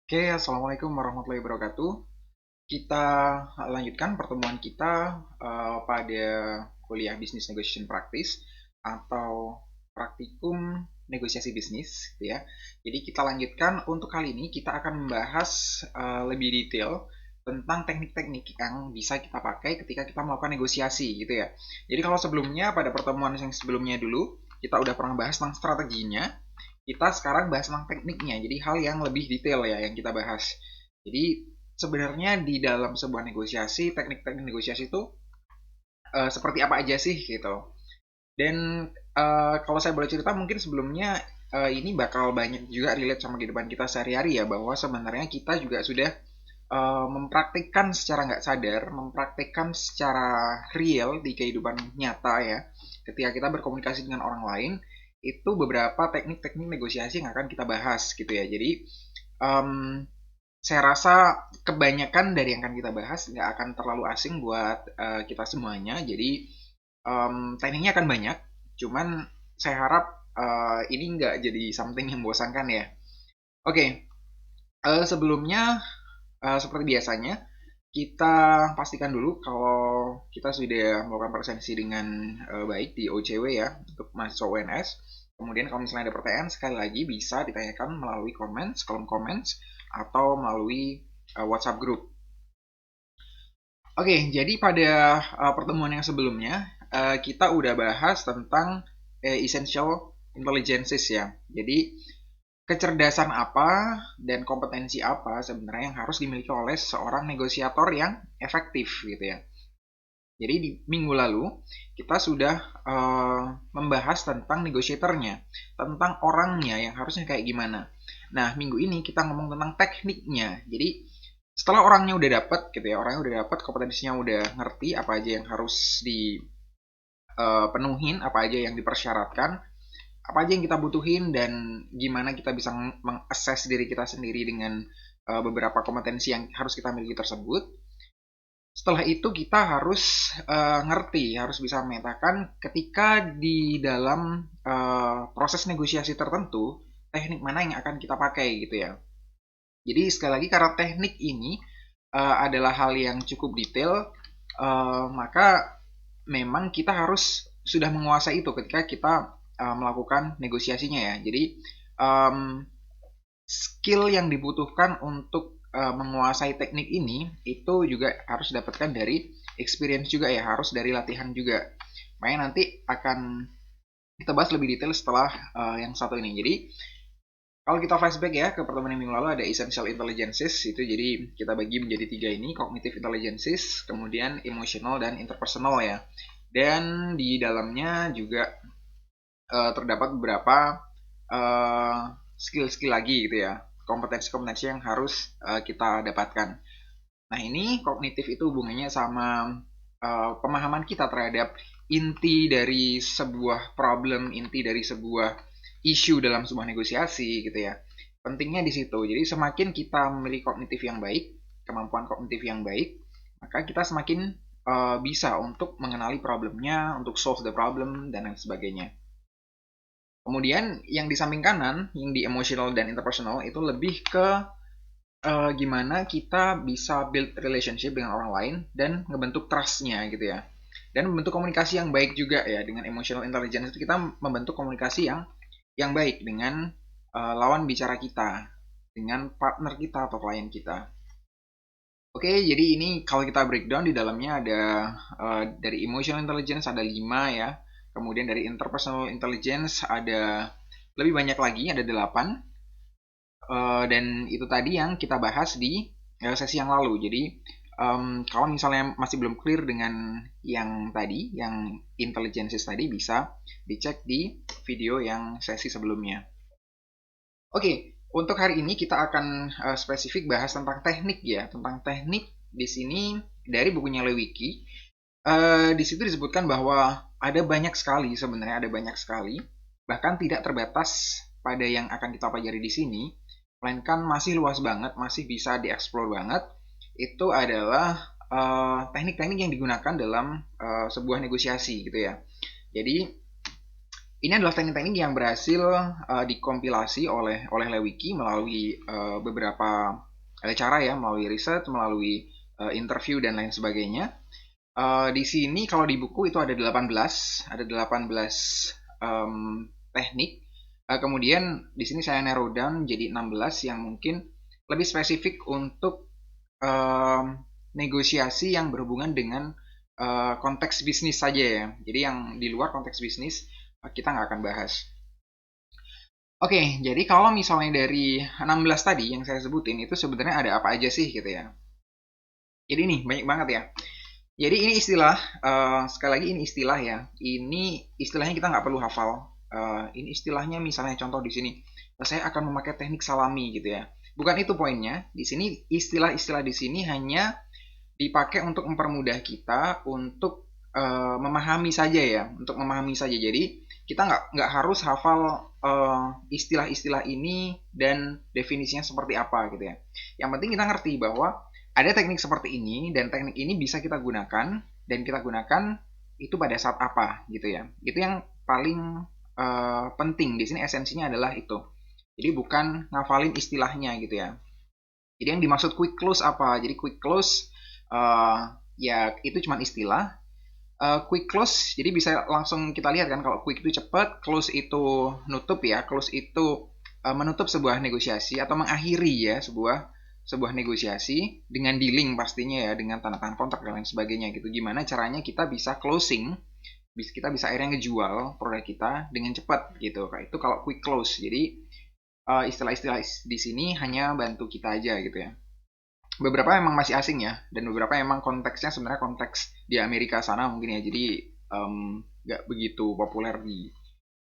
Oke, Assalamualaikum warahmatullahi wabarakatuh. Kita lanjutkan pertemuan kita pada kuliah Business Negotiation Practice atau praktikum negosiasi bisnis, gitu ya. Jadi kita lanjutkan untuk kali ini kita akan membahas lebih detail tentang teknik-teknik yang bisa kita pakai ketika kita melakukan negosiasi, gitu ya. Jadi kalau sebelumnya pada pertemuan yang sebelumnya dulu kita udah pernah bahas tentang strateginya, kita sekarang bahas tentang tekniknya. Jadi hal yang lebih detail ya yang kita bahas. Jadi sebenarnya di dalam sebuah negosiasi, teknik-teknik negosiasi itu seperti apa aja sih gitu. Dan kalau saya boleh cerita mungkin sebelumnya ini bakal banyak juga relate sama kehidupan kita sehari-hari ya, bahwa sebenarnya kita juga sudah mempraktikkan secara nggak sadar, mempraktikkan secara real di kehidupan nyata ya, ketika kita berkomunikasi dengan orang lain, itu beberapa teknik-teknik negosiasi yang akan kita bahas gitu ya. Jadi um, saya rasa kebanyakan dari yang akan kita bahas nggak akan terlalu asing buat kita semuanya. Jadi tekniknya akan banyak, cuman saya harap ini nggak jadi something yang membosankan ya. Oke, sebelumnya seperti biasanya kita pastikan dulu kalau kita sudah melakukan presensi dengan baik di OCW ya untuk mahasiswa UNS. Kemudian kalau misalnya ada pertanyaan sekali lagi bisa ditanyakan melalui comments, kolom comments atau melalui WhatsApp group. Oke, jadi pada pertemuan yang sebelumnya kita udah bahas tentang essential intelligences ya. Jadi kecerdasan apa dan kompetensi apa sebenarnya yang harus dimiliki oleh seorang negosiator yang efektif gitu ya. Jadi di minggu lalu kita sudah membahas tentang negotiatornya, tentang orangnya yang harusnya kayak gimana. Nah, minggu ini kita ngomong tentang tekniknya. Jadi setelah orangnya udah dapet gitu ya, orangnya udah dapet, kompetensinya udah ngerti apa aja yang harus dipenuhin, apa aja yang dipersyaratkan, apa aja yang kita butuhin, dan gimana kita bisa mengakses diri kita sendiri dengan beberapa kompetensi yang harus kita miliki tersebut. Setelah itu kita harus ngerti, harus bisa memetakan ketika di dalam proses negosiasi tertentu, teknik mana yang akan kita pakai gitu ya. Jadi sekali lagi karena teknik ini adalah hal yang cukup detail, maka memang kita harus sudah menguasai itu ketika kita melakukan negosiasinya ya. Jadi um, skill yang dibutuhkan untuk menguasai teknik ini itu juga harus didapatkan dari experience juga ya, harus dari latihan juga. Makanya nanti akan kita bahas lebih detail setelah yang satu ini. Jadi kalau kita flashback ya ke pertemuan yang minggu lalu ada essential intelligences itu, jadi kita bagi menjadi tiga ini, cognitive intelligences, kemudian emotional dan interpersonal ya. Dan di dalamnya juga terdapat beberapa skill-skill lagi gitu ya, kompetensi-kompetensi yang harus kita dapatkan. Nah ini kognitif itu hubungannya sama pemahaman kita terhadap inti dari sebuah problem, inti dari sebuah isu dalam sebuah negosiasi gitu ya. Pentingnya di situ. Jadi semakin kita memiliki kognitif yang baik, kemampuan kognitif yang baik, maka kita semakin bisa untuk mengenali problemnya, untuk solve the problem dan lain sebagainya. Kemudian yang di samping kanan, yang di emotional dan interpersonal itu lebih ke gimana kita bisa build relationship dengan orang lain dan ngebentuk trust-nya gitu ya. Dan membentuk komunikasi yang baik juga ya. Dengan emotional intelligence itu kita membentuk komunikasi yang baik dengan lawan bicara kita, dengan partner kita atau klien kita. Oke, jadi ini kalau kita breakdown di dalamnya ada dari emotional intelligence ada 5 ya. Kemudian dari interpersonal intelligence ada lebih banyak lagi, ada 8. Dan itu tadi yang kita bahas di sesi yang lalu. Jadi kalau misalnya masih belum clear dengan yang tadi, yang intelligence tadi, bisa dicek di video yang sesi sebelumnya. Oke, untuk hari ini kita akan spesifik bahas tentang teknik ya, tentang teknik di sini dari bukunya Lewicki. Di situ disebutkan bahwa ada banyak sekali, sebenarnya ada banyak sekali, bahkan tidak terbatas pada yang akan kita pelajari di sini, melainkan masih luas banget, masih bisa dieksplor banget. Itu adalah teknik-teknik yang digunakan dalam sebuah negosiasi gitu ya. Jadi Ini adalah teknik-teknik yang berhasil dikompilasi oleh Lewiki melalui beberapa cara ya, melalui riset, melalui interview dan lain sebagainya. Di sini kalau di buku itu ada 18, teknik. Kemudian di sini saya narrow down jadi 16 yang mungkin lebih spesifik untuk negosiasi yang berhubungan dengan konteks bisnis saja ya. Jadi yang di luar konteks bisnis kita nggak akan bahas. Oke, jadi kalau misalnya dari 16 tadi yang saya sebutin itu sebenarnya ada apa aja sih gitu ya. Jadi nih banyak banget ya. Jadi ini istilah, sekali lagi ini istilah ya. Ini istilahnya kita nggak perlu hafal. Ini istilahnya misalnya contoh di sini, saya akan memakai teknik salami gitu ya. Bukan itu poinnya. Di sini istilah-istilah di sini hanya dipakai untuk mempermudah kita untuk memahami saja ya, untuk memahami saja. Jadi kita nggak harus hafal istilah-istilah ini dan definisinya seperti apa gitu ya. Yang penting kita ngerti bahwa ada teknik seperti ini dan teknik ini bisa kita gunakan dan kita gunakan itu pada saat apa gitu ya. Itu yang paling penting di sini, esensinya adalah itu. Jadi bukan ngafalin istilahnya gitu ya. Jadi yang dimaksud quick close apa? Jadi quick close ya itu cuma istilah. Quick close jadi bisa langsung kita lihat kan, kalau quick itu cepat, close itu nutup ya, close itu menutup sebuah negosiasi atau mengakhiri ya sebuah negosiasi dengan dealing pastinya ya, dengan tanda tangan kontrak dan lain sebagainya gitu. Gimana caranya kita bisa closing, kita bisa akhirnya ngejual produk kita dengan cepat gitu. Kayak itu kalau quick close. Jadi istilah-istilah di sini hanya bantu kita aja gitu ya. Beberapa memang masih asing ya, dan beberapa memang konteksnya sebenarnya konteks di Amerika sana mungkin ya, jadi nggak begitu populer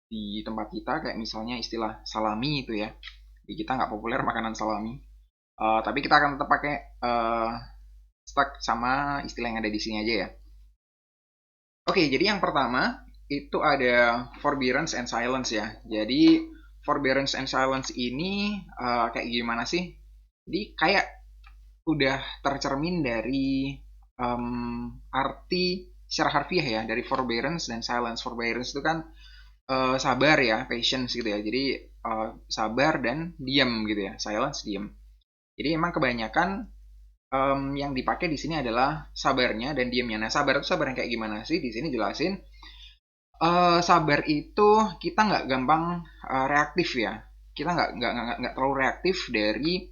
di tempat kita, kayak misalnya istilah salami itu ya, di kita nggak populer makanan salami. Tapi kita akan tetap pakai stuck sama istilah yang ada di sini aja ya. Oke, jadi yang pertama itu ada forbearance and silence ya. Jadi forbearance and silence ini kayak gimana sih? Jadi kayak udah tercermin dari arti secara harfiah ya, dari forbearance dan silence. Forbearance itu kan sabar ya, patience gitu ya. Jadi sabar dan diam gitu ya. Silence, diam. Jadi emang kebanyakan yang dipakai di sini adalah sabarnya dan diamnya. Nah, sabar itu sabar yang kayak gimana sih? Di sini jelasin. Sabar itu kita nggak gampang reaktif ya. Kita nggak terlalu reaktif dari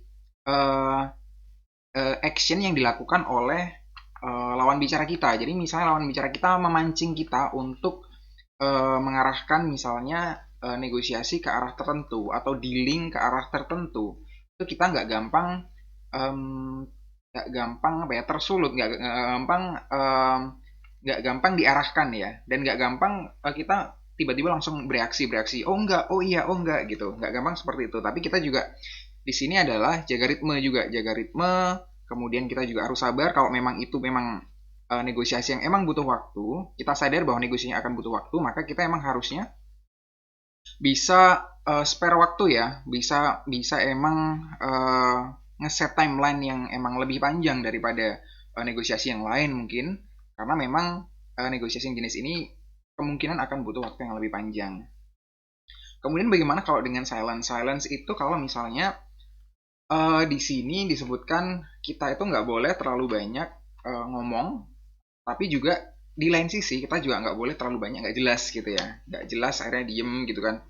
action yang dilakukan oleh lawan bicara kita. Jadi misalnya lawan bicara kita memancing kita untuk mengarahkan misalnya negosiasi ke arah tertentu atau dealing ke arah tertentu, itu kita nggak gampang apa ya, tersulut, nggak gampang diarahkan ya, dan nggak gampang kita tiba-tiba langsung bereaksi, oh enggak, oh iya, oh enggak gitu, nggak gampang seperti itu. Tapi kita juga di sini adalah jaga ritme, kemudian kita juga harus sabar kalau memang itu memang negosiasi yang emang butuh waktu, kita sadar bahwa negosiasinya akan butuh waktu, maka kita emang harusnya bisa spare waktu ya, bisa emang ngeset timeline yang emang lebih panjang daripada negosiasi yang lain mungkin, karena memang negosiasi yang jenis ini kemungkinan akan butuh waktu yang lebih panjang. Kemudian bagaimana kalau dengan silence? Silence itu kalau misalnya di sini disebutkan kita itu nggak boleh terlalu banyak ngomong, tapi juga di lain sisi kita juga nggak boleh terlalu banyak nggak jelas gitu ya, nggak jelas akhirnya diem gitu kan.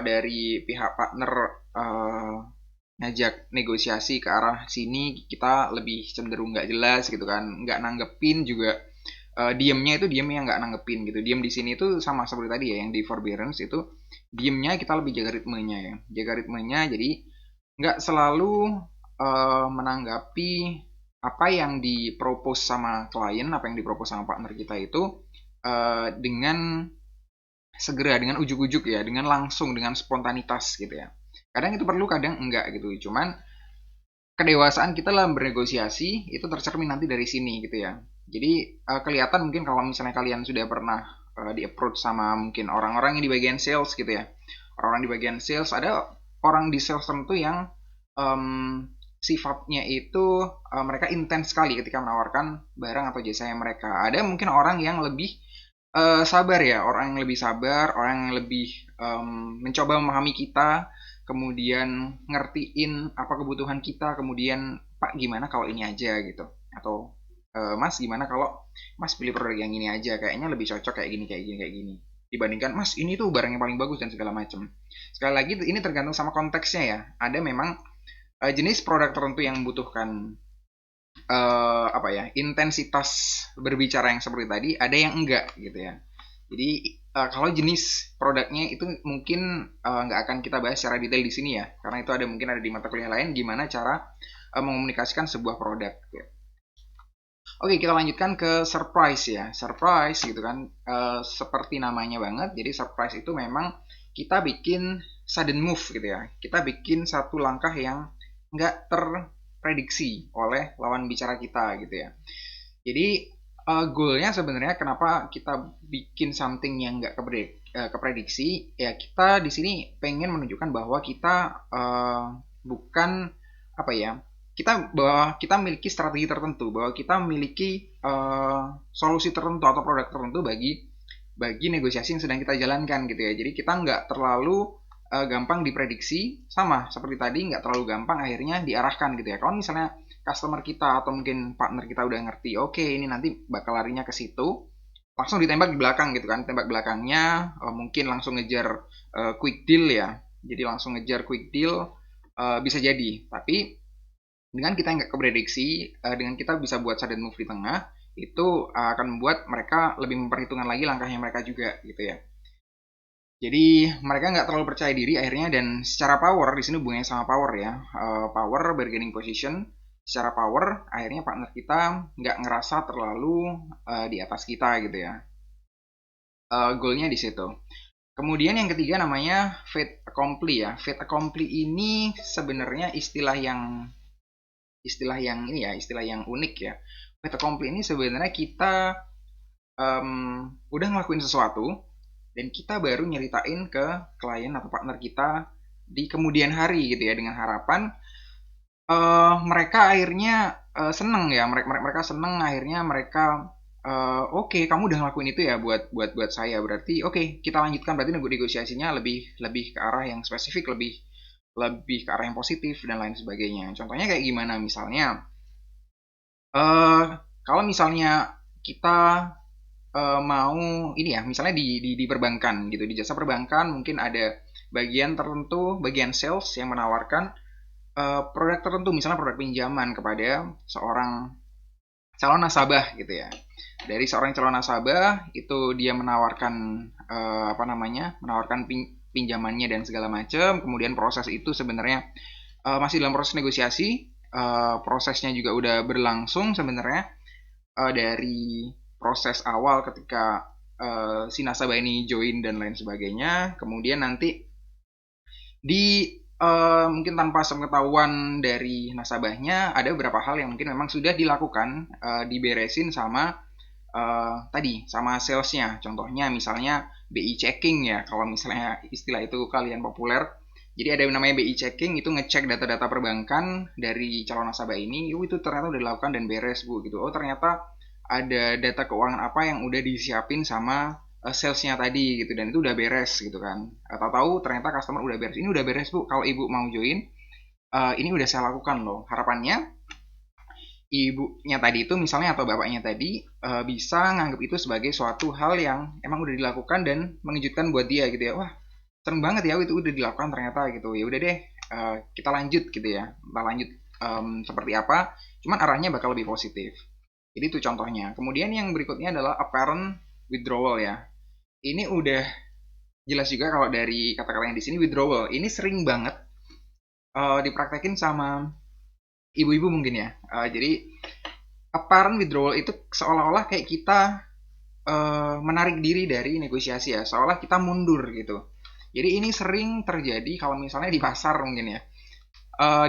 Dari pihak partner ngajak negosiasi ke arah sini, kita lebih cenderung nggak jelas gitu kan, nggak nanggepin juga. Diemnya itu diem yang nggak nanggepin gitu. Diem di sini itu sama seperti tadi ya, yang di forbearance itu diemnya kita lebih jaga ritmenya ya, jaga ritmenya. Jadi nggak selalu menanggapi apa yang dipropose sama klien, apa yang dipropose sama partner kita itu dengan segera, dengan ujuk-ujuk ya, dengan langsung, dengan spontanitas gitu ya. Kadang itu perlu, kadang enggak gitu. Cuman kedewasaan kita dalam bernegosiasi itu tercermin nanti dari sini gitu ya. Jadi kelihatan mungkin kalau misalnya kalian sudah pernah di approach sama mungkin orang-orang yang di bagian sales gitu ya. Orang-orang di bagian sales, ada orang di sales tertentu yang sifatnya itu mereka intens sekali ketika menawarkan barang atau jasa yang mereka. Ada mungkin orang yang lebih sabar ya, orang yang lebih sabar, orang yang lebih mencoba memahami kita, kemudian ngertiin apa kebutuhan kita, kemudian Pak gimana kalau ini aja gitu, atau Mas gimana kalau Mas pilih produk yang ini aja, kayaknya lebih cocok kayak gini kayak gini kayak gini, dibandingkan Mas ini tuh barang yang paling bagus dan segala macam. Sekali lagi ini tergantung sama konteksnya ya. Ada memang jenis produk tertentu yang membutuhkan apa ya, intensitas berbicara yang seperti tadi, ada yang enggak gitu ya. Jadi kalau jenis produknya itu mungkin nggak akan kita bahas secara detail di sini ya, karena itu ada mungkin ada di mata kuliah lain gimana cara mengomunikasikan sebuah produk gitu. Oke, kita lanjutkan ke surprise ya. Surprise gitu kan, seperti namanya banget. Jadi surprise itu memang kita bikin sudden move gitu ya. Kita bikin satu langkah yang nggak terprediksi oleh lawan bicara kita gitu ya. Jadi goalnya sebenarnya kenapa kita bikin something yang nggak keprediksi ya, kita di sini pengen menunjukkan bahwa kita bukan apa ya, bahwa kita memiliki strategi tertentu, bahwa kita memiliki solusi tertentu atau produk tertentu bagi negosiasi yang sedang kita jalankan gitu ya. Jadi kita nggak terlalu gampang diprediksi, sama seperti tadi nggak terlalu gampang akhirnya diarahkan gitu ya. Kalau misalnya customer kita atau mungkin partner kita udah ngerti, oke ini nanti bakal larinya ke situ, langsung ditembak di belakang gitu kan, tembak belakangnya mungkin langsung ngejar quick deal ya. Jadi langsung ngejar quick deal bisa jadi, tapi dengan kita nggak keprediksi, dengan kita bisa buat sudden move di tengah, itu akan membuat mereka lebih memperhitungkan lagi langkahnya mereka juga gitu ya. Jadi mereka nggak terlalu percaya diri akhirnya, dan secara power di sini hubungannya sama power ya, power bargaining position. Secara power akhirnya partner kita nggak ngerasa terlalu di atas kita gitu ya. Goalnya di situ. Kemudian yang ketiga namanya fait accompli ya. Fait accompli ini sebenarnya istilah yang unik ya. Fait accompli ini sebenarnya kita udah ngelakuin sesuatu dan kita baru nyeritain ke klien atau partner kita di kemudian hari gitu ya, dengan harapan mereka akhirnya seneng ya, mereka seneng akhirnya, mereka oke, kamu udah ngelakuin itu ya buat saya, berarti oke, kita lanjutkan, berarti negosiasinya lebih lebih ke arah yang spesifik, lebih lebih ke arah yang positif dan lain sebagainya. Contohnya kayak gimana, misalnya kalau misalnya kita mau ini ya, misalnya di perbankan gitu, di jasa perbankan mungkin ada bagian tertentu, bagian sales yang menawarkan produk tertentu, misalnya produk pinjaman kepada seorang calon nasabah gitu ya. Dari seorang calon nasabah itu dia menawarkan apa namanya, menawarkan pinjamannya dan segala macam. Kemudian proses itu sebenarnya masih dalam proses negosiasi. Prosesnya juga udah berlangsung sebenarnya dari proses awal ketika si nasabah ini join dan lain sebagainya. Kemudian nanti di mungkin tanpa sepengetahuan dari nasabahnya ada beberapa hal yang mungkin memang sudah dilakukan, diberesin sama tadi sama salesnya. Contohnya misalnya BI checking ya, kalau misalnya istilah itu kalian populer. Jadi ada yang namanya BI checking, itu ngecek data-data perbankan dari calon nasabah ini. Itu ternyata udah dilakukan dan beres bu gitu. Oh ternyata ada data keuangan apa yang udah disiapin sama salesnya tadi gitu, dan itu udah beres gitu kan. Tahu-tahu ternyata customer udah beres. Ini udah beres bu, kalau ibu mau join ini udah saya lakukan loh. Harapannya ibunya tadi itu misalnya atau bapaknya tadi bisa nganggap itu sebagai suatu hal yang emang udah dilakukan dan mengejutkan buat dia gitu ya. Wah seneng banget ya itu udah dilakukan ternyata gitu. Ya udah deh kita lanjut gitu ya. Kita lanjut seperti apa, cuman arahnya bakal lebih positif. Jadi itu contohnya. Kemudian yang berikutnya adalah apparent withdrawal ya. Ini udah jelas juga kalau dari kata-kata yang di sini, withdrawal ini sering banget dipraktekin sama ibu-ibu mungkin ya. Jadi apparent withdrawal itu seolah-olah kayak kita menarik diri dari negosiasi ya, seolah kita mundur gitu. Jadi ini sering terjadi kalau misalnya di pasar mungkin ya,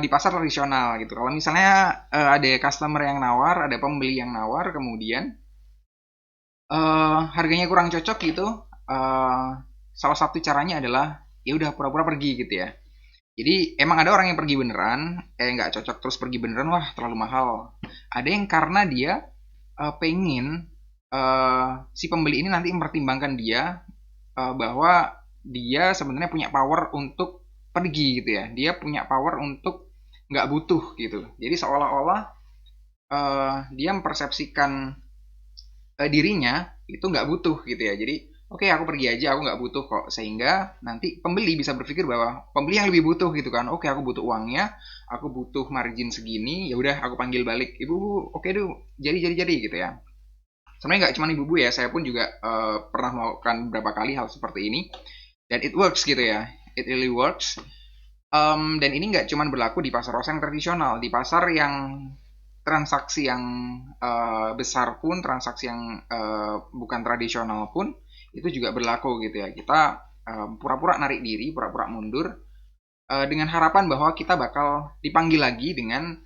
di pasar tradisional gitu. Kalau misalnya ada customer yang nawar, ada pembeli yang nawar, kemudian harganya kurang cocok gitu, salah satu caranya adalah ya udah pura-pura pergi gitu ya. Jadi emang ada orang yang pergi beneran, nggak cocok terus pergi beneran, wah terlalu mahal. Ada yang karena dia pengen si pembeli ini nanti mempertimbangkan dia bahwa dia sebenarnya punya power untuk pergi gitu ya. Dia punya power untuk nggak butuh gitu. Jadi seolah-olah dia mempersepsikan dirinya itu nggak butuh gitu ya. Jadi oke, aku pergi aja, aku nggak butuh kok. Sehingga nanti pembeli bisa berpikir bahwa pembeli yang lebih butuh gitu kan. Oke, aku butuh uangnya, aku butuh margin segini, ya udah aku panggil balik ibu, oke deh, jadi gitu ya. Sebenarnya nggak cuma ibu-ibu ya, saya pun juga pernah melakukan beberapa kali hal seperti ini dan it works gitu ya, it really works. Dan ini nggak cuma berlaku di pasar yang tradisional, di pasar yang transaksi yang besar pun, transaksi yang bukan tradisional pun itu juga berlaku gitu ya. Kita pura-pura narik diri, pura-pura mundur dengan harapan bahwa kita bakal dipanggil lagi dengan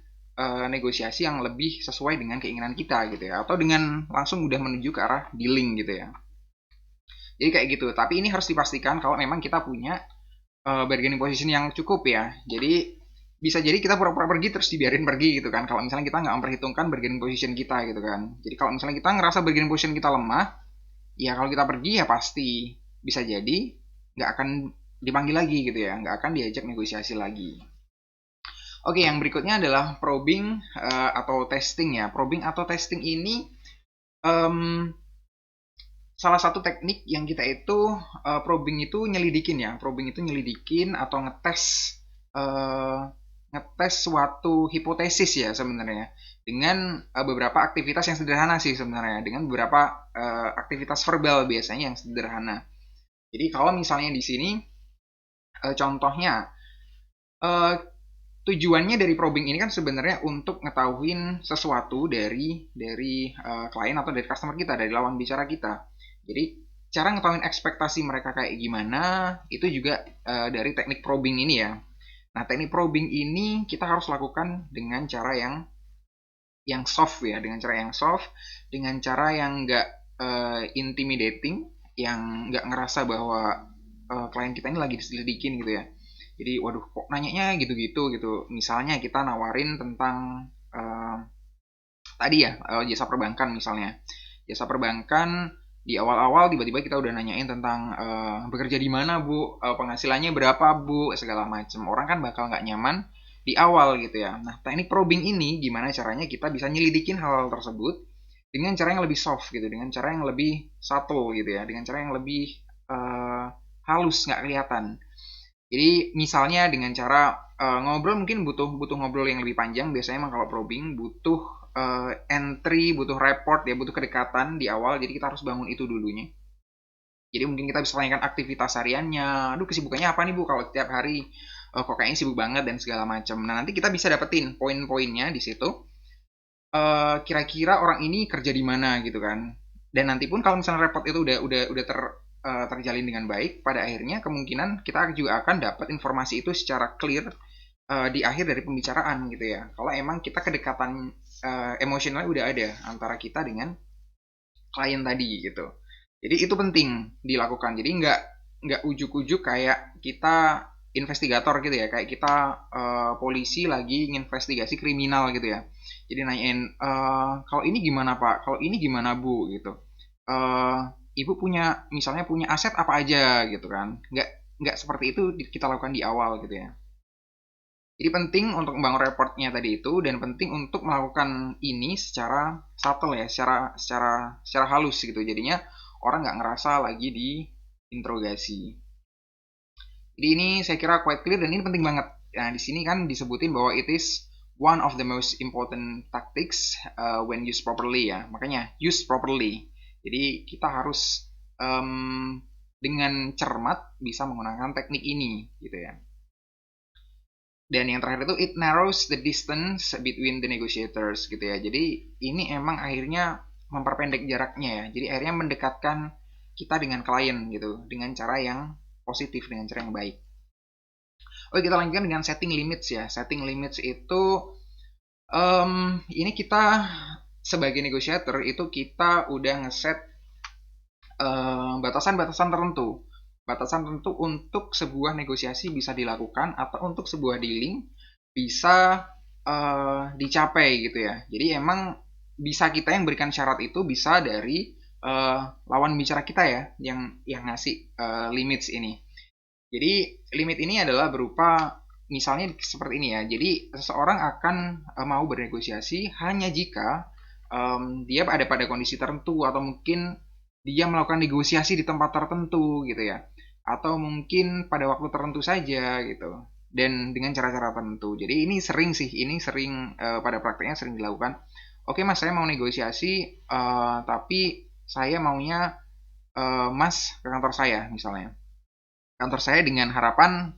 negosiasi yang lebih sesuai dengan keinginan kita gitu ya, atau dengan langsung udah menuju ke arah dealing gitu ya. Jadi kayak gitu. Tapi ini harus dipastikan kalau memang kita punya bargaining position yang cukup ya. Jadi bisa jadi kita pura-pura pergi terus dibiarin pergi gitu kan. Kalau misalnya kita nggak memperhitungkan bargaining position kita gitu kan. Jadi kalau misalnya kita ngerasa bargaining position kita lemah, ya kalau kita pergi ya pasti bisa jadi nggak akan dipanggil lagi gitu ya, nggak akan diajak negosiasi lagi. Oke, yang berikutnya adalah probing atau testing ya. Probing atau testing ini um, salah satu teknik yang kita itu probing itu nyelidikin ya. Probing itu nyelidikin atau ngetes suatu hipotesis ya sebenarnya dengan beberapa aktivitas yang sederhana sih sebenarnya, dengan beberapa aktivitas verbal biasanya yang sederhana. Jadi kalau misalnya di sini contohnya eh, tujuannya dari probing ini kan sebenarnya untuk ngetahuin sesuatu dari klien atau dari customer kita, dari lawan bicara kita. Jadi cara ngetahuin ekspektasi mereka kayak gimana itu juga dari teknik probing ini ya. Nah, teknik probing ini kita harus lakukan dengan cara yang soft ya, dengan cara yang soft, dengan cara yang nggak intimidating, yang nggak ngerasa bahwa klien kita ini lagi diselidikin gitu ya. Jadi waduh kok nanyanya gitu-gitu gitu. Misalnya kita nawarin tentang tadi ya jasa perbankan misalnya. Jasa perbankan di awal-awal tiba-tiba kita udah nanyain tentang bekerja di mana bu, penghasilannya berapa bu, segala macam. Orang kan bakal nggak nyaman di awal gitu ya. Nah teknik probing ini gimana caranya kita bisa nyelidikin hal-hal tersebut dengan cara yang lebih soft gitu, dengan cara yang lebih subtle gitu ya, dengan cara yang lebih halus nggak kelihatan. Jadi misalnya dengan cara ngobrol mungkin butuh butuh ngobrol yang lebih panjang. Biasanya emang kalau probing butuh entry, butuh report ya, butuh kedekatan di awal. Jadi kita harus bangun itu dulunya. Jadi mungkin kita bisa tanyakan aktivitas hariannya. Aduh kesibukannya apa nih bu kalau tiap hari? Kok kayaknya sibuk banget dan segala macam. Nah nanti kita bisa dapetin poin-poinnya di situ. Kira-kira orang ini kerja di mana gitu kan. Dan nanti pun kalau misalnya report itu udah terjalin dengan baik, pada akhirnya kemungkinan kita juga akan dapat informasi itu secara clear di akhir dari pembicaraan gitu ya. Kalau emang kita kedekatan emosionalnya udah ada antara kita dengan klien tadi gitu. Jadi itu penting dilakukan. Jadi nggak ujuk-ujuk kayak kita investigator gitu ya, kayak kita polisi lagi nginvestigasi kriminal gitu ya. Jadi nanyain kalau ini gimana pak, kalau ini gimana bu gitu. Eh, Ibu punya misalnya punya aset apa aja gitu kan. Nggak seperti itu kita lakukan di awal gitu ya. Jadi penting untuk membangun reportnya tadi itu dan penting untuk melakukan ini secara subtle ya, secara halus gitu. Jadinya orang nggak ngerasa lagi diinterogasi. Jadi ini saya kira quite clear dan ini penting banget. Nah, di sini kan disebutin bahwa it is one of the most important tactics when used properly ya. Makanya use properly. Jadi kita harus dengan cermat bisa menggunakan teknik ini gitu ya. Dan yang terakhir itu it narrows the distance between the negotiators gitu ya. Jadi ini emang akhirnya memperpendek jaraknya ya. Jadi akhirnya mendekatkan kita dengan klien gitu dengan cara yang positif, dengan cara yang baik. Oke, kita lanjutkan dengan setting limits ya. Setting limits itu ini kita sebagai negotiator itu kita udah ngeset batasan-batasan tertentu. Batasan tertentu untuk sebuah negosiasi bisa dilakukan atau untuk sebuah dealing bisa dicapai gitu ya. Jadi emang bisa kita yang berikan syarat itu bisa dari lawan bicara kita ya, yang ngasih limits ini. Jadi limit ini adalah berupa misalnya seperti ini ya. Jadi seseorang akan mau bernegosiasi hanya jika dia ada pada kondisi tertentu, atau mungkin dia melakukan negosiasi di tempat tertentu gitu ya, atau mungkin pada waktu tertentu saja gitu, dan dengan cara-cara tertentu. Jadi ini sering pada prakteknya sering dilakukan. Oke mas, saya mau negosiasi, tapi saya maunya mas ke kantor saya misalnya, kantor saya dengan harapan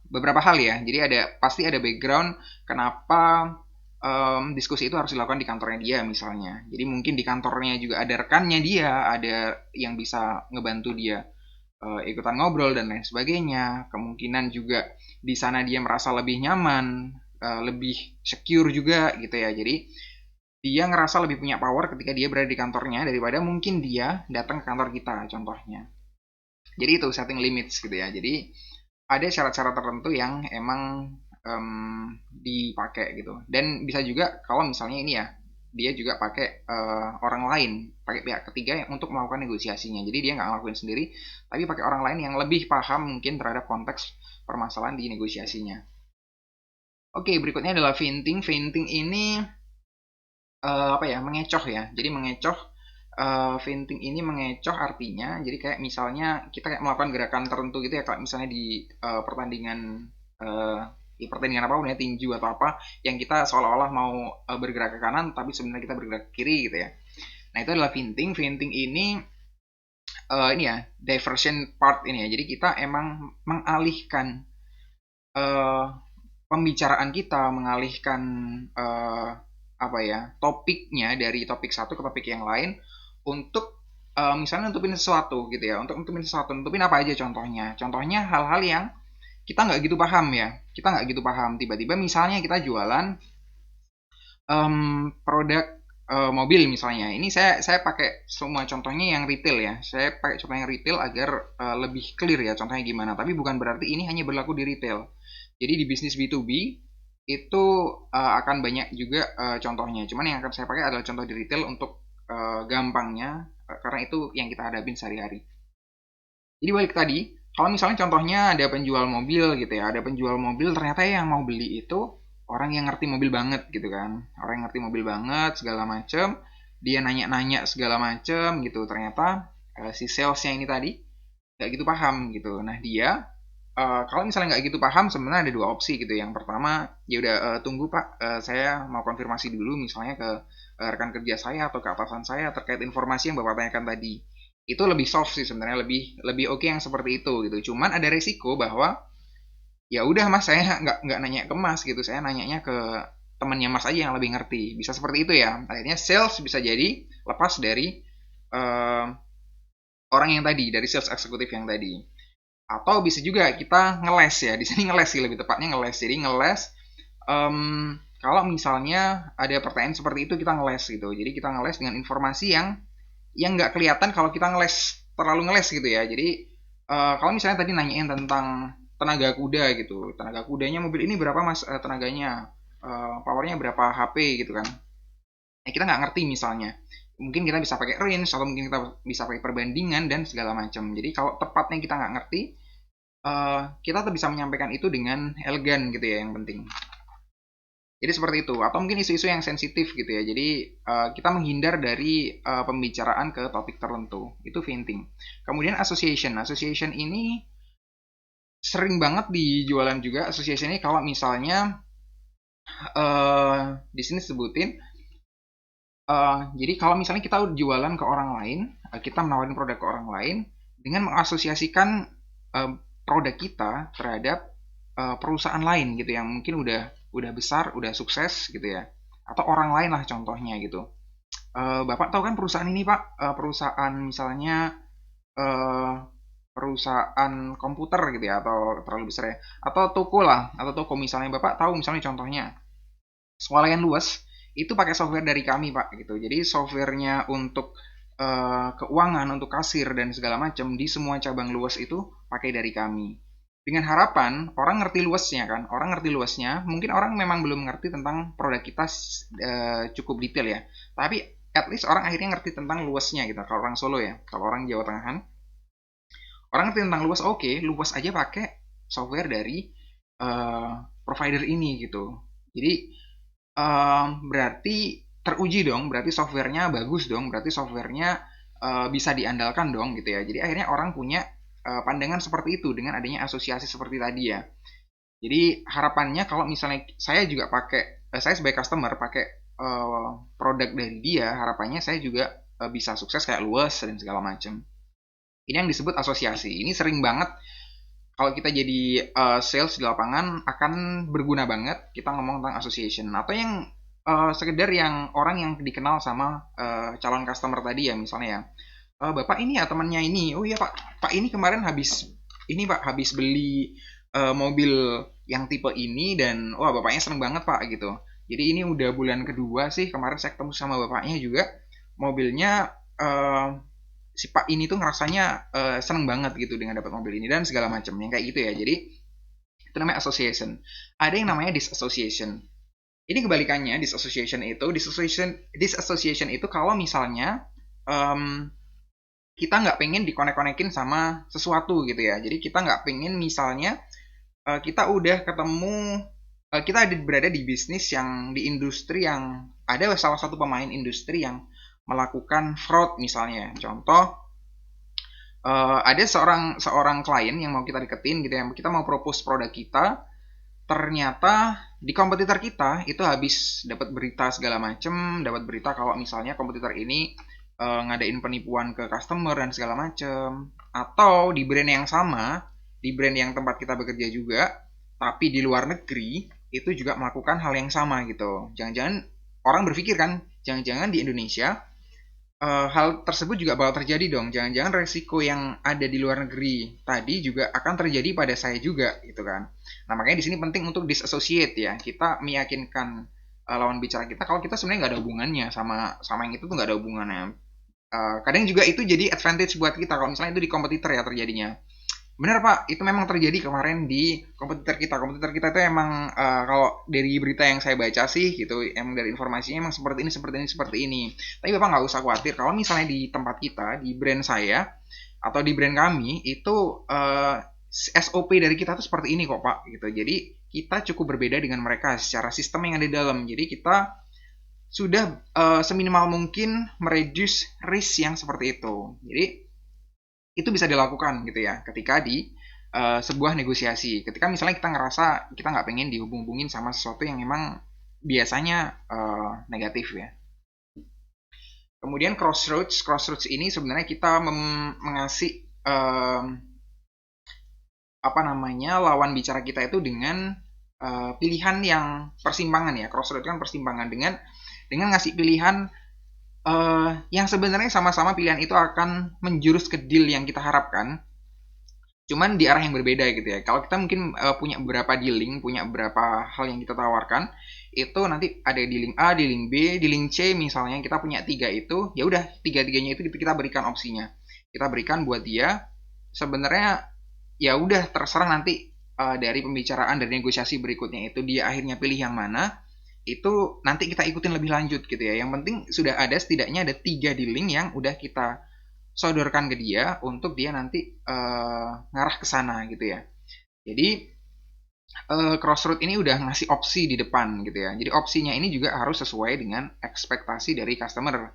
beberapa hal ya. Jadi pasti ada background kenapa diskusi itu harus dilakukan di kantornya dia misalnya. Jadi mungkin di kantornya juga ada rekannya dia, ada yang bisa ngebantu dia ikutan ngobrol dan lain sebagainya. Kemungkinan juga di sana dia merasa lebih nyaman, lebih secure juga gitu ya. Jadi dia ngerasa lebih punya power ketika dia berada di kantornya daripada mungkin dia datang ke kantor kita contohnya. Jadi itu setting limits gitu ya. Jadi ada syarat-syarat tertentu yang emang dipakai gitu. Dan bisa juga kalau misalnya ini ya, dia juga pakai orang lain, pakai pihak ketiga untuk melakukan negosiasinya. Jadi dia nggak ngelakuin sendiri, tapi pakai orang lain yang lebih paham mungkin terhadap konteks permasalahan di negosiasinya. Oke, berikutnya adalah venting. Venting ini apa ya, mengecoh ya. Jadi mengecoh, venting ini mengecoh artinya jadi kayak misalnya kita kayak melakukan gerakan tertentu gitu ya, kayak misalnya di pertandingan uh, di pertandingan apapun ya, tinju atau apa, yang kita seolah-olah mau bergerak ke kanan tapi sebenarnya kita bergerak ke kiri gitu ya. Nah itu adalah venting. Venting ini ya diversion part ini ya, jadi kita emang mengalihkan uh, pembicaraan kita, mengalihkan apa ya, topiknya dari topik satu ke topik yang lain untuk misalnya nutupin sesuatu gitu ya, untuk nutupin sesuatu. Nutupin apa aja contohnya? Contohnya hal-hal yang kita nggak gitu paham ya, kita nggak gitu paham. Tiba-tiba misalnya kita jualan produk mobil misalnya. Ini saya pakai semua contohnya yang retail ya. Saya pakai contoh yang retail agar lebih clear ya contohnya gimana. Tapi bukan berarti ini hanya berlaku di retail. Jadi di bisnis B2B itu akan banyak juga contohnya. Cuman yang akan saya pakai adalah contoh di retail untuk gampangnya, karena itu yang kita hadapin sehari-hari. Jadi balik tadi, kalau misalnya contohnya ada penjual mobil gitu ya, ada penjual mobil, ternyata yang mau beli itu orang yang ngerti mobil banget gitu kan, orang yang ngerti mobil banget segala macem, dia nanya-nanya segala macem gitu, ternyata si salesnya ini tadi nggak gitu paham gitu. Nah dia kalau misalnya nggak gitu paham, sebenarnya ada dua opsi gitu. Yang pertama, ya udah tunggu pak, saya mau konfirmasi dulu misalnya ke rekan kerja saya atau ke atasan saya terkait informasi yang bapak tanyakan tadi. Itu lebih soft sih sebenarnya, lebih lebih oke yang seperti itu gitu. Cuman ada resiko bahwa ya udah mas, saya nggak nanya ke mas gitu, saya nanyanya ke temannya mas aja yang lebih ngerti. Bisa seperti itu ya. Akhirnya sales bisa jadi lepas dari uh, orang yang tadi, dari sales eksekutif yang tadi. Atau bisa juga kita ngeles ya, di sini ngeles sih lebih tepatnya, ngeles. Jadi ngeles, kalau misalnya ada pertanyaan seperti itu, kita ngeles gitu. Jadi kita ngeles dengan informasi yang nggak kelihatan kalau kita ngeles, terlalu ngeles gitu ya. Jadi kalau misalnya tadi nanyain tentang tenaga kuda gitu, tenaga kudanya mobil ini berapa mas tenaganya, powernya berapa HP gitu kan. Kita nggak ngerti misalnya, mungkin kita bisa pakai range, atau mungkin kita bisa pakai perbandingan dan segala macam. Jadi kalau tepatnya kita nggak ngerti, kita tetap bisa menyampaikan itu dengan elegan gitu ya, yang penting. Jadi seperti itu. Atau mungkin isu-isu yang sensitif gitu ya. Jadi kita menghindar dari pembicaraan ke topik tertentu. Itu venting. Kemudian association. Association ini sering banget di jualan juga. Association ini kalau misalnya di sini sebutin, jadi kalau misalnya kita jualan ke orang lain, kita menawarkan produk ke orang lain dengan mengasosiasikan produk kita terhadap perusahaan lain gitu yang mungkin udah besar, udah sukses gitu ya, atau orang lain lah contohnya gitu. Bapak tahu kan perusahaan ini pak, perusahaan misalnya perusahaan komputer gitu ya, atau terlalu besar ya, atau toko lah, atau toko misalnya. Bapak tahu misalnya contohnya swalayan luas itu pakai software dari kami pak gitu. Jadi softwarenya untuk keuangan, untuk kasir dan segala macam di semua cabang luas itu pakai dari kami. Dengan harapan orang ngerti luasnya kan, orang ngerti luasnya. Mungkin orang memang belum ngerti tentang produk kita cukup detail ya, tapi at least orang akhirnya ngerti tentang luasnya gitu. Kalau orang Solo ya, kalau orang Jawa Tengahan, orang ngerti tentang luas, oke, luas aja pakai software dari eh, provider ini gitu. Jadi berarti teruji dong, berarti softwarenya bagus dong, berarti softwarenya bisa diandalkan dong gitu ya. Jadi akhirnya orang punya pandangan seperti itu dengan adanya asosiasi seperti tadi ya. Jadi harapannya kalau misalnya saya juga pakai, saya sebagai customer pakai produk dari dia, harapannya saya juga bisa sukses kayak luas dan segala macam. Ini yang disebut asosiasi. Ini sering banget kalau kita jadi sales di lapangan akan berguna banget kita ngomong tentang association, atau yang sekedar yang orang yang dikenal sama calon customer tadi ya, misalnya ya, bapak ini ya temannya ini, oh iya pak ini kemarin habis beli mobil yang tipe ini dan wah bapaknya seneng banget pak gitu. Jadi ini udah bulan kedua sih kemarin saya ketemu sama bapaknya juga, mobilnya si Pak ini tuh ngerasanya seneng banget gitu dengan dapat mobil ini dan segala macam yang kayak gitu ya. Jadi itu namanya association. Ada yang namanya disassociation. Ini kebalikannya, disassociation itu kalau misalnya um, kita nggak pengen dikonek-konekin sama sesuatu gitu ya. Jadi kita nggak pengen misalnya kita udah ketemu, kita berada di bisnis yang di industri yang ada salah satu pemain industri yang melakukan fraud misalnya. Contoh, ada seorang klien yang mau kita deketin gitu ya, kita mau propose produk kita, ternyata di kompetitor kita itu habis dapat berita segala macem, dapat berita kalau misalnya kompetitor ini ngadain penipuan ke customer dan segala macem, atau di brand yang sama, di brand yang tempat kita bekerja juga, tapi di luar negeri itu juga melakukan hal yang sama gitu. Jangan-jangan orang berpikir kan, jangan-jangan di Indonesia hal tersebut juga bakal terjadi dong. Jangan-jangan resiko yang ada di luar negeri tadi juga akan terjadi pada saya juga, gitu kan. Nah, makanya di sini penting untuk disassociate ya. Kita meyakinkan lawan bicara kita kalau kita sebenarnya nggak ada hubungannya sama sama yang itu tuh nggak ada hubungannya. Kadang juga itu jadi advantage buat kita kalau misalnya itu di kompetitor ya terjadinya. Benar Pak, itu memang terjadi kemarin di kompetitor kita. Kompetitor kita itu emang kalau dari berita yang saya baca sih gitu, emang dari informasinya emang seperti ini, seperti ini, seperti ini. Tapi Bapak nggak usah khawatir kalau misalnya di tempat kita, di brand saya atau di brand kami itu SOP dari kita tuh seperti ini kok Pak gitu. Jadi kita cukup berbeda dengan mereka secara sistem yang ada di dalam. Jadi kita sudah seminimal mungkin mereduce risk yang seperti itu. Jadi itu bisa dilakukan gitu ya ketika di sebuah negosiasi. Ketika misalnya kita ngerasa kita nggak pengen dihubung-hubungin sama sesuatu yang memang biasanya negatif ya. Kemudian crossroads ini sebenarnya kita mengasih apa namanya lawan bicara kita itu dengan pilihan yang persimpangan ya. Crossroads kan persimpangan dengan ngasih pilihan yang sebenarnya sama-sama pilihan itu akan menjurus ke deal yang kita harapkan, cuman di arah yang berbeda gitu ya. Kalau kita mungkin punya beberapa dealing, punya beberapa hal yang kita tawarkan, itu nanti ada dealing A, dealing B, dealing C misalnya. Kita punya tiga itu, ya udah tiga-tiganya itu kita berikan opsinya. Kita berikan buat dia. Sebenarnya ya udah terserah nanti dari pembicaraan dari negosiasi berikutnya itu dia akhirnya pilih yang mana. Itu nanti kita ikutin lebih lanjut gitu ya. Yang penting sudah ada setidaknya ada tiga dealing yang udah kita sodorkan ke dia untuk dia nanti ngarah ke sana gitu ya. Jadi Crossroad ini udah ngasih opsi di depan gitu ya. Jadi opsinya ini juga harus sesuai dengan ekspektasi dari customer.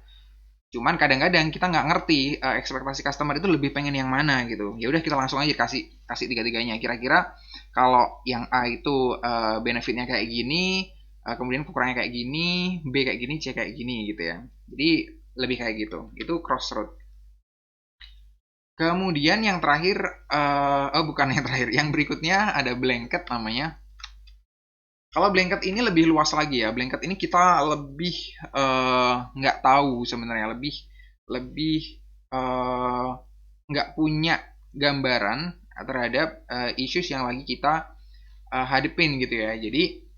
Cuman kadang-kadang kita nggak ngerti ekspektasi customer itu lebih pengen yang mana gitu. Ya udah kita langsung aja kasih kasih tiga-tiganya. Kira-kira kalau yang A itu benefitnya kayak gini, kemudian kekurangannya kayak gini, B kayak gini, C kayak gini gitu ya. Jadi lebih kayak gitu. Itu crossroad. Kemudian yang terakhir, oh bukan yang terakhir, yang berikutnya ada blanket namanya. Kalau blanket ini lebih luas lagi ya. Blanket ini kita lebih nggak tahu sebenarnya, lebih lebih nggak punya gambaran terhadap issues yang lagi kita hadepin gitu ya. Jadi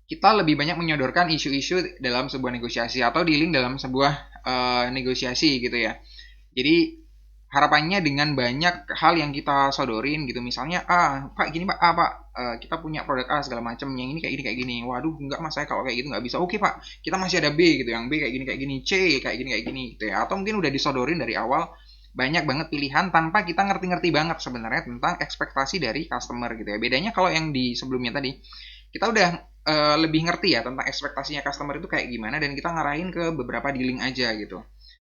kita lebih banyak menyodorkan isu-isu dalam sebuah negosiasi atau dealing dalam sebuah negosiasi gitu ya. Jadi harapannya dengan banyak hal yang kita sodorin gitu, misalnya pak gini pak, pak kita punya produk A segala macam, yang ini kayak gini, waduh enggak mas, saya kalau kayak gitu nggak bisa. Oke pak, kita masih ada B gitu, yang B kayak gini, C kayak gini gitu ya. Atau mungkin udah disodorin dari awal banyak banget pilihan tanpa kita ngerti-ngerti banget sebenarnya tentang ekspektasi dari customer gitu ya. Bedanya kalau yang di sebelumnya tadi, kita udah lebih ngerti ya tentang ekspektasinya customer itu kayak gimana, dan kita ngarahin ke beberapa dealing aja gitu.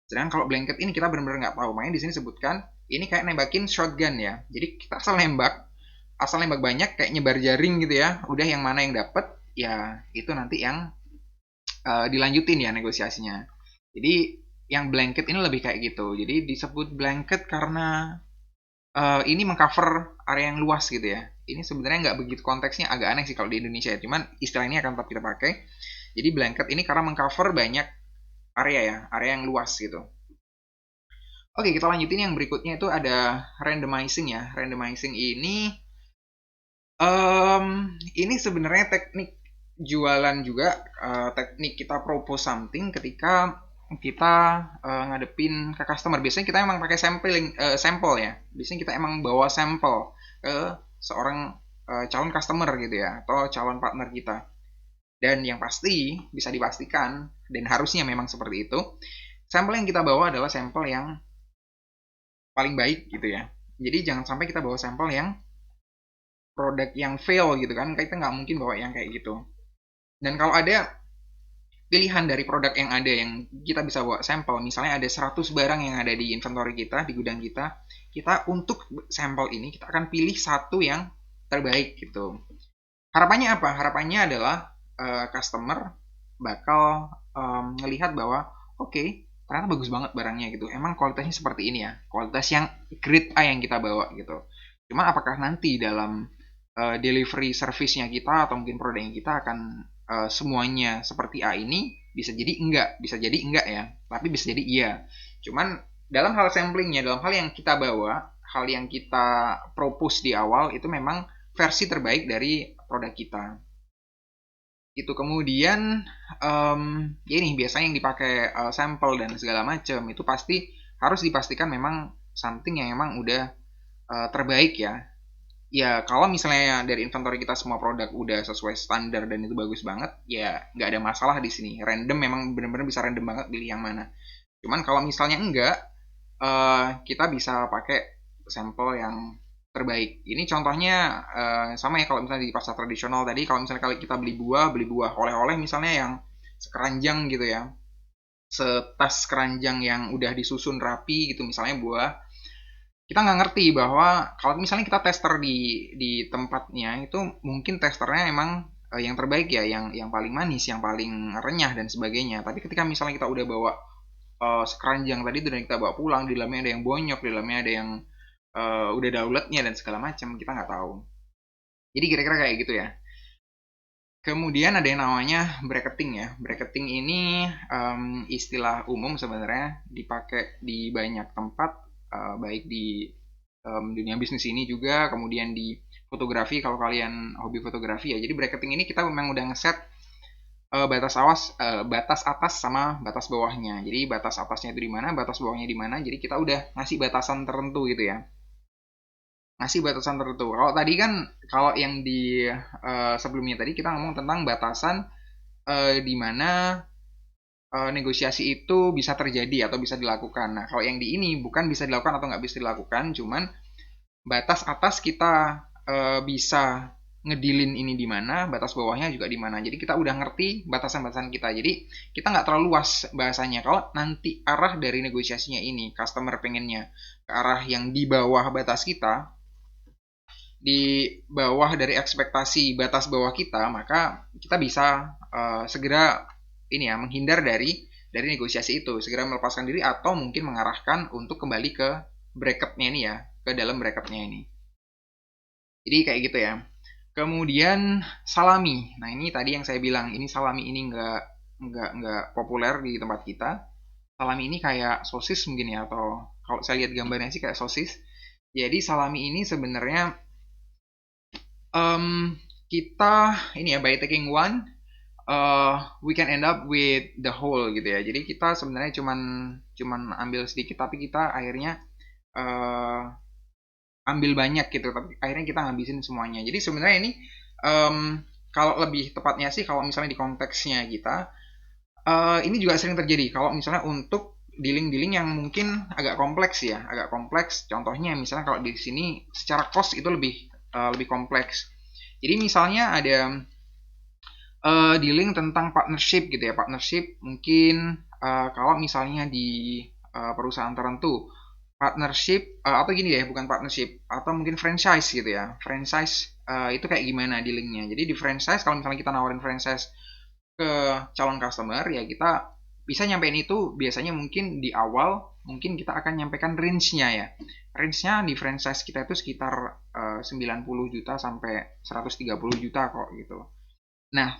Sedangkan kalau blanket ini kita benar-benar nggak tahu. Makanya di sini sebutkan ini kayak nembakin shotgun ya. Jadi kita asal nembak banyak kayak nyebar jaring gitu ya. Udah yang mana yang dapet ya itu nanti yang dilanjutin ya negosiasinya. Jadi yang blanket ini lebih kayak gitu. Jadi disebut blanket karena ini mengcover area yang luas gitu ya. Ini sebenarnya nggak begitu, konteksnya agak aneh sih kalau di Indonesia ya. Cuman istilah ini akan tetap kita pakai. Jadi blanket ini karena mengcover banyak area ya, area yang luas gitu. Oke, kita lanjutin yang berikutnya itu ada randomizing ya. Randomizing ini sebenarnya teknik jualan juga, teknik kita propose something ketika kita ngadepin ke customer. Biasanya kita emang pakai sampel ya. Biasanya kita emang bawa sampel ke seorang calon customer gitu ya, atau calon partner kita. Dan yang pasti bisa dipastikan dan harusnya memang seperti itu, sampel yang kita bawa adalah sampel yang paling baik gitu ya. Jadi jangan sampai kita bawa sampel yang produk yang fail gitu kan, kita nggak mungkin bawa yang kayak gitu. Dan kalau ada pilihan dari produk yang ada yang kita bisa bawa sampel, misalnya ada 100 barang yang ada di inventory kita, di gudang kita untuk sampel ini kita akan pilih satu yang terbaik gitu. Harapannya apa? Harapannya adalah customer bakal ngelihat bahwa oke, ternyata bagus banget barangnya gitu. Emang kualitasnya seperti ini ya, kualitas yang grade A yang kita bawa gitu. Cuma apakah nanti dalam delivery service-nya kita atau mungkin produknya kita akan semuanya seperti A ini, bisa jadi enggak ya, tapi bisa jadi iya. Cuman dalam hal samplingnya, dalam hal yang kita bawa, hal yang kita propose di awal itu memang versi terbaik dari produk kita. Itu kemudian ya ini biasanya yang dipakai sampel dan segala macam itu pasti harus dipastikan memang something yang memang udah terbaik ya. Ya kalau misalnya dari inventory kita semua produk udah sesuai standar dan itu bagus banget, ya nggak ada masalah di sini. Random memang benar-benar bisa random banget pilih yang mana. Cuman kalau misalnya enggak, kita bisa pakai sampel yang terbaik. Ini contohnya sama ya kalau misalnya di pasar tradisional tadi, kalau misalnya kali kita beli buah oleh-oleh misalnya yang sekeranjang gitu ya, setas keranjang yang udah disusun rapi gitu, misalnya buah, kita nggak ngerti bahwa kalau misalnya kita tester di tempatnya itu mungkin testernya emang yang terbaik ya, yang paling manis, yang paling renyah dan sebagainya. Tapi ketika misalnya kita udah bawa sekeranjang tadi itu dan kita bawa pulang, di dalamnya ada yang bonyok, di dalamnya ada yang udah daulatnya dan segala macam, kita nggak tahu. Jadi kira-kira kayak gitu ya. Kemudian ada yang namanya bracketing ya. Bracketing ini istilah umum sebenarnya, dipakai di banyak tempat, baik di dunia bisnis ini juga, kemudian di fotografi kalau kalian hobi fotografi ya. Jadi bracketing ini kita memang udah ngeset batas atas sama batas bawahnya. Jadi batas atasnya itu di mana, batas bawahnya di mana. Jadi kita udah ngasih batasan tertentu gitu ya. Ngasih batasan tertentu. Kalau tadi kan, kalau yang di sebelumnya tadi kita ngomong tentang batasan di mana negosiasi itu bisa terjadi atau bisa dilakukan. Nah, kalau yang di ini bukan bisa dilakukan atau nggak bisa dilakukan, cuman batas atas kita bisa ngedilin ini di mana, batas bawahnya juga di mana. Jadi kita udah ngerti batasan-batasan kita. Jadi kita nggak terlalu luas bahasanya. Kalau nanti arah dari negosiasinya ini, customer pengennya ke arah yang di bawah batas kita, di bawah dari ekspektasi batas bawah kita, maka kita bisa segera ini ya, menghindar dari negosiasi itu, segera melepaskan diri atau mungkin mengarahkan untuk kembali ke bracketnya ini ya, ke dalam bracketnya ini. Jadi kayak gitu ya. Kemudian salami. Nah ini tadi yang saya bilang, ini salami ini nggak populer di tempat kita. Salami ini kayak sosis mungkin ya, atau kalau saya lihat gambarnya sih kayak sosis. Jadi salami ini sebenarnya kita ini ya, by taking one, we can end up with the whole gitu ya. Jadi kita sebenarnya cuman ambil sedikit, tapi kita akhirnya eh, ambil banyak gitu, tapi akhirnya kita ngabisin semuanya. Jadi sebenarnya ini kalau lebih tepatnya sih kalau misalnya di konteksnya kita, ini juga sering terjadi kalau misalnya untuk dealing-dealing yang mungkin agak kompleks ya, agak kompleks. Contohnya misalnya kalau di sini secara cost itu lebih kompleks. Jadi misalnya ada dealing tentang partnership gitu ya, partnership mungkin kalau misalnya di perusahaan tertentu partnership atau gini deh, bukan partnership, atau mungkin franchise gitu ya. Franchise itu kayak gimana dealingnya. Jadi di franchise kalau misalnya kita nawarin franchise ke calon customer ya, kita bisa nyampein itu biasanya mungkin di awal mungkin kita akan nyampaikan range-nya ya. Range-nya di franchise kita itu sekitar 90 juta sampai 130 juta kok gitu. Nah,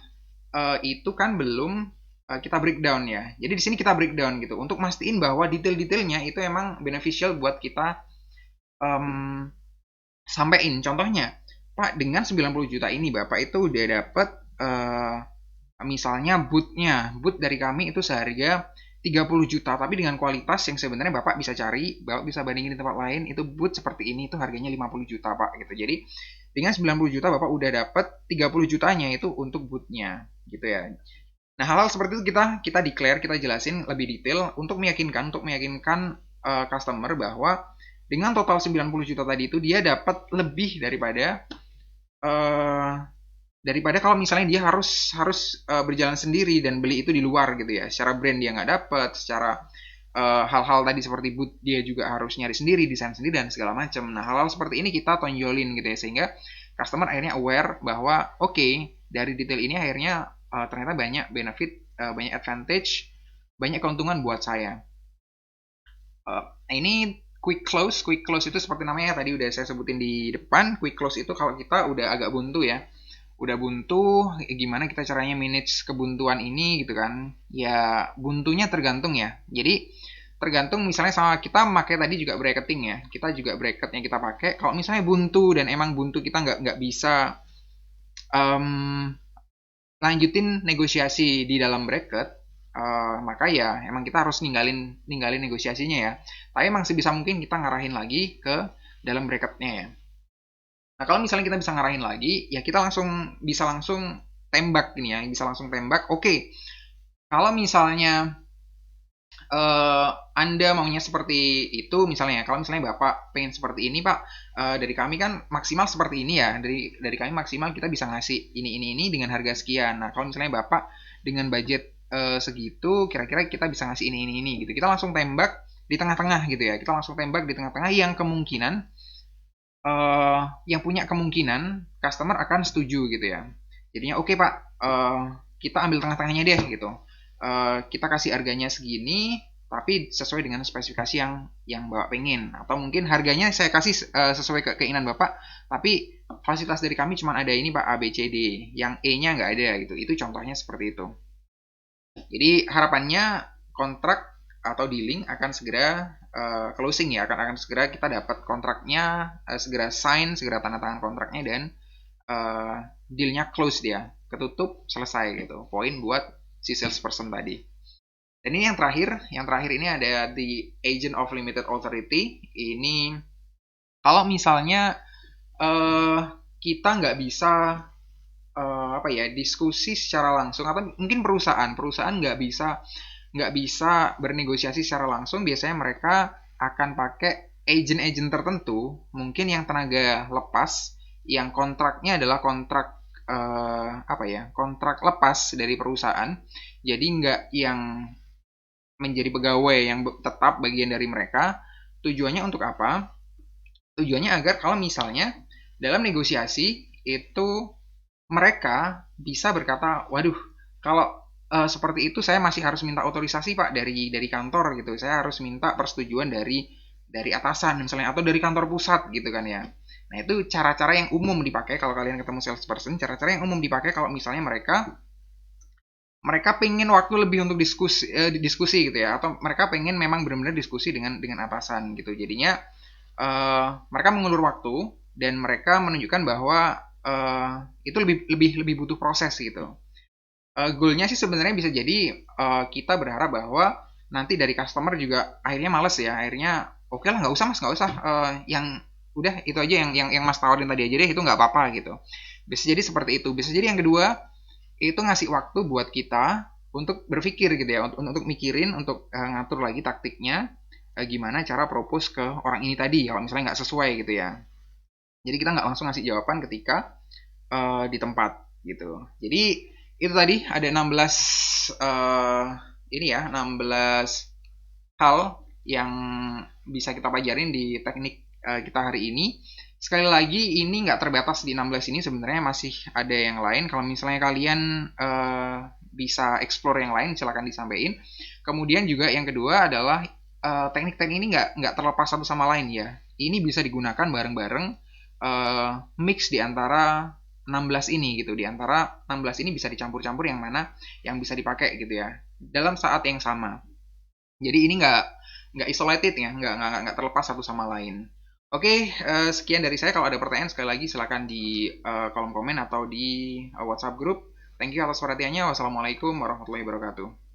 itu kan belum kita breakdown ya. Jadi di sini kita breakdown gitu untuk mastiin bahwa detail-detailnya itu emang beneficial buat kita um, sampein. Contohnya, Pak, dengan 90 juta ini Bapak itu udah dapat misalnya boot dari kami itu seharga 30 juta, tapi dengan kualitas yang sebenarnya Bapak bisa cari, Bapak bisa bandingin di tempat lain, itu boot seperti ini itu harganya 50 juta, Pak, gitu. Jadi, dengan 90 juta Bapak udah dapat 30 jutanya itu untuk bootnya, gitu ya. Nah, hal-hal seperti itu kita declare, kita jelasin lebih detail untuk meyakinkan customer bahwa dengan total 90 juta tadi itu dia dapat lebih uh, daripada kalau misalnya dia harus berjalan sendiri dan beli itu di luar gitu ya. Secara brand dia nggak dapat, secara hal-hal tadi seperti boot dia juga harus nyari sendiri, desain sendiri dan segala macam. Nah, hal-hal seperti ini kita tonjolin gitu ya, sehingga customer akhirnya aware bahwa oke, dari detail ini akhirnya ternyata banyak benefit, banyak advantage, banyak keuntungan buat saya. Nah, ini quick close itu seperti namanya tadi udah saya sebutin di depan. Quick close itu kalau kita udah agak buntu ya, udah buntu, gimana kita caranya manage kebuntuan ini gitu kan. Ya buntunya tergantung ya, jadi tergantung misalnya sama kita pakai tadi juga bracketing ya, kita juga bracket yang kita pakai kalau misalnya buntu dan emang buntu kita nggak bisa um, lanjutin negosiasi di dalam bracket, maka ya emang kita harus ninggalin ninggalin negosiasinya ya, tapi emang sebisa mungkin kita ngarahin lagi ke dalam bracketnya ya. Nah, kalau misalnya kita bisa ngarahin lagi, ya kita bisa langsung tembak ini ya, bisa langsung tembak. Oke, kalau misalnya Anda maunya seperti itu, misalnya, kalau misalnya Bapak pengen seperti ini, Pak, dari kami kan maksimal seperti ini ya, dari kami maksimal kita bisa ngasih ini dengan harga sekian. Nah, kalau misalnya Bapak dengan budget segitu, kira-kira kita bisa ngasih ini gitu. Kita langsung tembak di tengah-tengah gitu ya. Kita langsung tembak di tengah-tengah yang punya kemungkinan customer akan setuju gitu ya. Jadinya oke, Pak, kita ambil tengah-tengahnya deh gitu. Kita kasih harganya segini, tapi sesuai dengan spesifikasi yang Bapak pengen. Atau mungkin harganya saya kasih sesuai keinginan Bapak, tapi fasilitas dari kami cuma ada ini Pak, A, B, C, D. Yang E-nya nggak ada gitu. Itu contohnya seperti itu. Jadi harapannya kontrak atau dealing akan segera closing ya, akan segera kita dapat kontraknya, segera sign, segera tanda tangan kontraknya, dan dealnya close dia, ketutup, selesai gitu. Poin buat si salesperson tadi. Dan ini yang terakhir ini ada the agent of limited authority. Ini kalau misalnya kita nggak bisa apa ya, diskusi secara langsung, atau mungkin perusahaan nggak bisa bernegosiasi secara langsung, biasanya mereka akan pakai agent-agent tertentu, mungkin yang tenaga lepas, yang kontraknya adalah kontrak apa ya, kontrak lepas dari perusahaan, jadi nggak yang menjadi pegawai yang tetap bagian dari mereka. Tujuannya untuk apa? Tujuannya agar kalau misalnya dalam negosiasi itu mereka bisa berkata, waduh, kalau seperti itu saya masih harus minta otorisasi Pak dari kantor gitu. Saya harus minta persetujuan dari atasan misalnya, atau dari kantor pusat gitu kan ya. Nah, itu cara-cara yang umum dipakai kalau kalian ketemu salesperson, cara-cara yang umum dipakai kalau misalnya mereka pengen waktu lebih untuk diskusi gitu ya, atau mereka pengen memang benar-benar diskusi dengan atasan gitu. Jadinya mereka mengulur waktu dan mereka menunjukkan bahwa itu lebih butuh proses gitu. Goalnya sih sebenarnya bisa jadi kita berharap bahwa nanti dari customer juga akhirnya males ya, akhirnya oke lah, nggak usah mas, nggak usah. Yang udah itu aja, yang mas tawarin tadi aja deh, itu nggak apa-apa gitu. Bisa jadi seperti itu. Bisa jadi yang kedua, itu ngasih waktu buat kita untuk berpikir gitu ya, untuk mikirin, untuk ngatur lagi taktiknya, gimana cara propose ke orang ini tadi kalau misalnya nggak sesuai gitu ya. Jadi kita nggak langsung ngasih jawaban ketika di tempat gitu. Jadi itu tadi ada 16 ini ya, 16 hal yang bisa kita pelajarin di teknik kita hari ini. Sekali lagi, ini nggak terbatas di 16 ini, sebenarnya masih ada yang lain. Kalau misalnya kalian bisa explore yang lain, silahkan disampaikan. Kemudian juga yang kedua adalah teknik-teknik ini nggak terlepas satu sama lain ya. Ini bisa digunakan bareng-bareng, mix di antara 16 ini gitu. Di antara 16 ini bisa dicampur-campur yang mana yang bisa dipakai gitu ya. Dalam saat yang sama. Jadi ini nggak isolated ya, nggak terlepas satu sama lain. Oke, sekian dari saya. Kalau ada pertanyaan sekali lagi silakan di kolom komen atau di WhatsApp grup. Thank you atas perhatiannya. Wassalamualaikum warahmatullahi wabarakatuh.